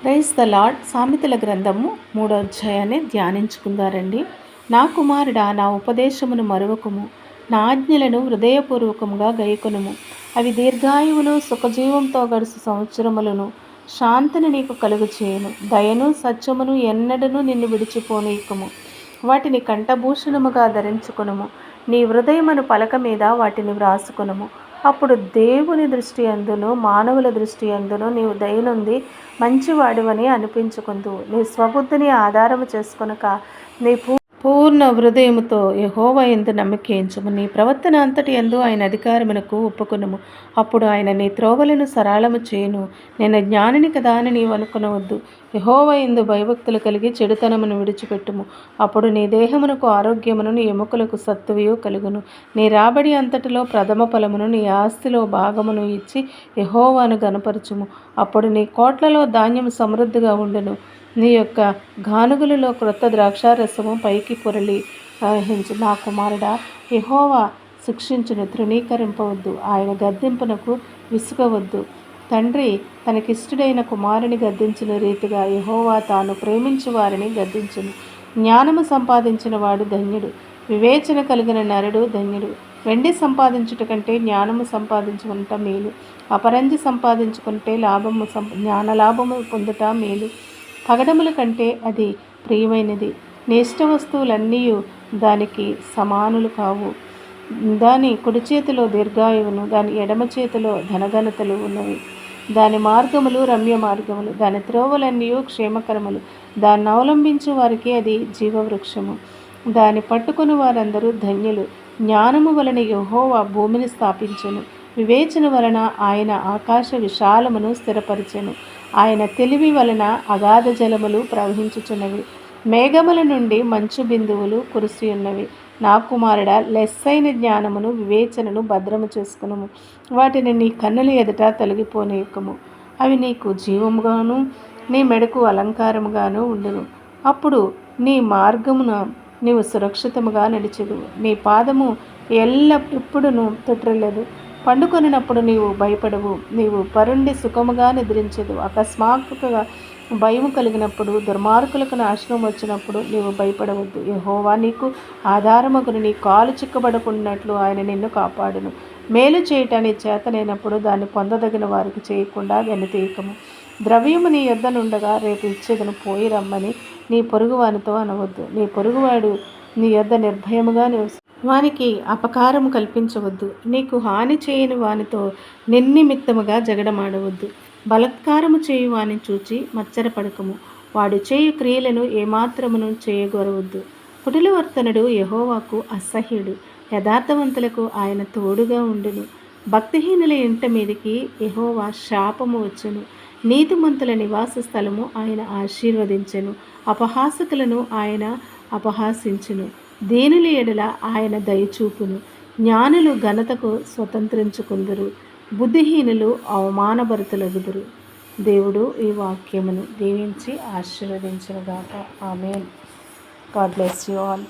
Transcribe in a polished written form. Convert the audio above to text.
Praise the lord. సామెతల గ్రంథము 3వ అధ్యాయాన్ని ధ్యానించుకుందారండి. నా కుమారుడా, నా ఉపదేశమును మరువకుము, నా ఆజ్ఞలను హృదయపూర్వకముగా గైకొనుము. అవి దీర్ఘాయువును సుఖజీవంతో గడుసు సంవత్సరములను శాంతిని నీకు కలుగు చేయను. దయను సత్యమును ఎన్నడను నిన్ను విడిచిపోనీయకము. వాటిని కంఠభూషణముగా ధరించుకొనుము. నీ హృదయమును పలక మీద వాటిని వ్రాసుకొనుము. అప్పుడు దేవుని దృష్టి అందును మానవుల దృష్టి అందును నీవు దయనుంది మంచివాడివని అనిపించుకుందువు. నీ స్వబుద్ధిని ఆధారము చేసుకొనక నీ పూర్ణ హృదయముతో యెహోవా యందు నమ్మకించుము. నీ ప్రవర్తన అంతటి యందు ఆయన అధికారమునకు ఒప్పుకొనుము. అప్పుడు ఆయన నీ త్రోవలను సరళము చేయును. నేను జ్ఞానిని కదా అని నీవు అనుకొనవద్దు. యెహోవా యందు భయభక్తులు కలిగి చెడుతనమును విడిచిపెట్టుము. అప్పుడు నీ దేహమునకు ఆరోగ్యమును, నీ ఎముకలకు సత్తువయు కలుగును. నీ రాబడి అంతటిలో ప్రథమ ఫలమును, నీ ఆస్తిలో భాగమును ఇచ్చి యెహోవాను గనపరచుము. అప్పుడు నీ కోట్లలో ధాన్యము సమృద్ధిగా ఉండును. నీ యొక్క గానుగులలో క్రొత్త ద్రాక్షారసము పైకి పొరలి ప్రవహించు. నా కుమారుడా, యెహోవా శిక్షించును, తృణీకరింపవద్దు. ఆయన గద్దింపునకు విసుగవద్దు. తండ్రి తనకిష్టుడైన కుమారుని గద్దించిన రీతిగా యెహోవా తాను ప్రేమించు వారిని గద్దించును. జ్ఞానము సంపాదించిన వాడు ధన్యుడు, వివేచన కలిగిన నరుడు ధన్యుడు. వెండి సంపాదించుట కంటే జ్ఞానము సంపాదించుకుంట మేలు. అపరంజి సంపాదించుకుంటే జ్ఞానలాభము పొందుట మేలు. పగడముల కంటే అది ప్రియమైనది. నీ ఇష్ట వస్తువులన్నీ దానికి సమానులు కావు. దాని కుడి చేతిలో దీర్ఘాయువును, దాని ఎడమ చేతిలో ధనఘనతలు ఉన్నవి. దాని మార్గములు రమ్య మార్గములు, దాని త్రోవలన్నీ క్షేమకరములు. దాన్ని అవలంబించు వారికి అది జీవవృక్షము. దాన్ని పట్టుకుని వారందరూ ధన్యులు. జ్ఞానము వలన యెహోవా భూమిని స్థాపించెను. వివేచన వలన ఆయన ఆకాశ విశాలమును స్థిరపరిచెను. ఆయన తెలివి వలన అగాధ జలములు ప్రవహించుచున్నవి. మేఘముల నుండి మంచు బిందువులు కురిసి ఉన్నవి. నా కుమారుడా, లెస్సైన జ్ఞానమును వివేచనను భద్రము చేసుకునుము. వాటిని నీ కన్నుల ఎదుట తొలగిపోనీయకము. అవి నీకు జీవముగాను నీ మెడకు అలంకారముగాను ఉండును. అప్పుడు నీ మార్గమున నీవు సురక్షితముగా నడిచెదు. నీ పాదము ఎల్లప్పుడూ తొట్టిల్లదు. పండుకొనినప్పుడు నీవు భయపడవు. నీవు పరుండి సుఖముగా నిద్రించదు. అకస్మాత్తుగా భయము కలిగినప్పుడు, దుర్మార్గులకు నాశనం వచ్చినప్పుడు నీవు భయపడవద్దు. యెహోవా నీకు ఆధారమగును. నీ కాలు చిక్కబడకున్నట్లు ఆయన నిన్ను కాపాడును. మేలు చేయటానికి చేతనైనప్పుడు దాన్ని పొందదగిన వారికి చేయకుండా వెనుతీయకము. ద్రవ్యము నీ యొద్ద నుండగా రేపు ఇచ్చేదను పోయి రమ్మని నీ పొరుగువానితో అనవద్దు. నీ పొరుగువాడు నీ యొద్ద నిర్భయముగా వానికి అపకారము కల్పించవద్దు. నీకు హాని చేయని వానితో నిర్నిమిత్తముగా జగడమాడవద్దు. బలత్కారము చేయు వాని చూచి మచ్చరపడకము. వాడు చేయు క్రియలను ఏమాత్రమును చేయగొరవద్దు. కుటిలవర్తనుడు యెహోవాకు అసహ్యుడు. యథార్థవంతులకు ఆయన తోడుగా ఉండును. భక్తిహీనుల ఇంట మీదికి యెహోవా శాపము వచ్చును. నీతిమంతుల నివాస స్థలము ఆయన ఆశీర్వదించెను. అపహాసకులను ఆయన అపహాసించును. దీనుల ఎడల ఆయన దయచూపును. జ్ఞానులు ఘనతకు స్వతంత్రించుకుందురు, బుద్ధిహీనులు అవమానభరితులగుదురు. దేవుడు ఈ వాక్యమును దీవించి ఆశీర్వదించునుగాక. ఆమేన్. God bless you all.